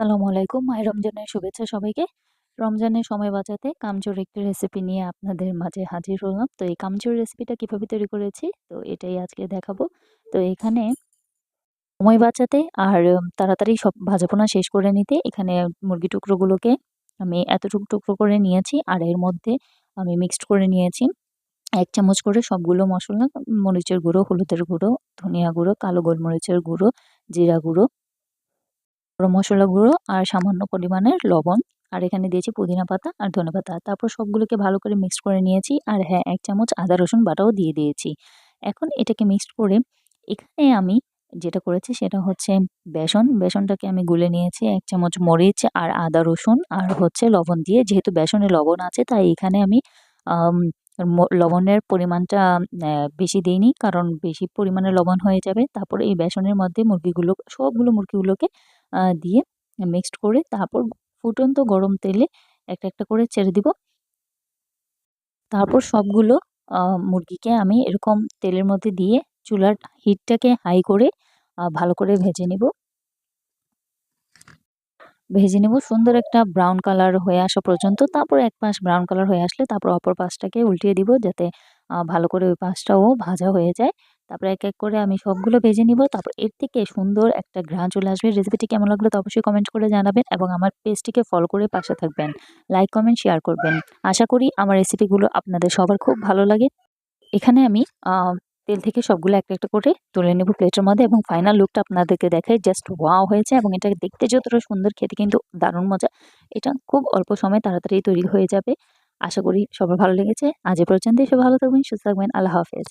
আসসালামু আলাইকুম। মাহে রমজানের শুভেচ্ছা সবাইকে। রমজানের সময় বাঁচাতে কামচুর একটি রেসিপি নিয়ে আপনাদের মাঝে হাজির হলাম। তো এই কামচুর রেসিপিটা কিভাবে তৈরি করেছি, তো এটাই আজকে দেখাবো। তো এখানে সময় বাঁচাতে আর তাড়াতাড়ি সব ভাজাপোনা শেষ করে নিতে এখানে মুরগি টুকরোগুলোকে আমি এতটুকু টুকরো করে নিয়েছি। আর এর মধ্যে আমি মিক্সড করে নিয়েছি ১ চামচ করে সবগুলো মসলা, মরিচের গুঁড়ো, হলুদের গুঁড়ো, ধনিয়া গুঁড়ো, কালো গোলমরিচের গুঁড়ো, জিরা গুঁড়ো, গরম মসলা গুঁড়ো আর সামান্য পরিমাণের লবণ। আর এখানে দিয়েছি পুদিনা পাতা আর ধনেপাতা। তারপর সবগুলোকে ভালো করে মিক্সড করে নিয়েছি। আর হ্যাঁ, ১ চামচ আদা রসুন বাটাও দিয়ে দিয়েছি। এখন এটাকে মিক্সড করে এখানে আমি যেটা করেছি সেটা হচ্ছে বেসনটাকে আমি গুলে নিয়েছি ১ চামচ মরিচ আর আদা রসুন আর হচ্ছে লবণ দিয়ে। যেহেতু বেসনে লবণ আছে তাই এখানে আমি আম লবণের পরিমাণটা বেশি দেইনি, কারণ বেশি পরিমাণে লবণ হয়ে যাবে। তারপরে এই বেসনের মধ্যে সবগুলো মুরগিগুলোকে দিয়ে মিক্সড করে তারপর ফুটন্ত গরম তেলে একটা, একটা করে ছেড়ে দিব। তারপর সবগুলো মুরগিকে আমি এরকম তেলের মধ্যে দিয়ে চুলার হিটটাকে হাই করে ভালো করে ভেজে নেব সুন্দর একটা ব্রাউন কালার হয়ে আসা পর্যন্ত। তারপর এক পাশ ব্রাউন কালার হয়ে আসলে তারপর অপর পাশটাকে উল্টিয়ে দিব, যাতে ভালো করে ওই পাশটাও ভাজা হয়ে যায়। তারপরে এক, এক করে আমি সবগুলো ভেজে নিব। তারপর এর থেকে সুন্দর একটা ঘ্রাণ চলে আসবে। রেসিপিটি কেমন লাগলো তা অবশ্যই কমেন্ট করে জানাবেন এবং আমার পেজটিকে ফলো করে পাশে থাকবেন। লাইক, কমেন্ট, শেয়ার করবেন। আশা করি আমার রেসিপিগুলো আপনাদের সবার খুব ভালো লাগে। এখানে আমি তেল থেকে সবগুলো একটা, একটা করে তুলে নেব প্লেটের মধ্যে এবং ফাইনাল লুকটা আপনাদেরকে দেখাই। জাস্ট ওয়াও হয়েছে এবং এটা দেখতে যতটা সুন্দর, খেতে কিন্তু দারুণ মজা। এটা খুব অল্প সময়ে তাড়াতাড়ি তৈরি হয়ে যাবে। আশা করি সবার ভালো লেগেছে। আজ এ পর্যন্তই। সবাই ভালো থাকবেন, সুস্থ থাকবেন। আল্লাহ হাফেজ।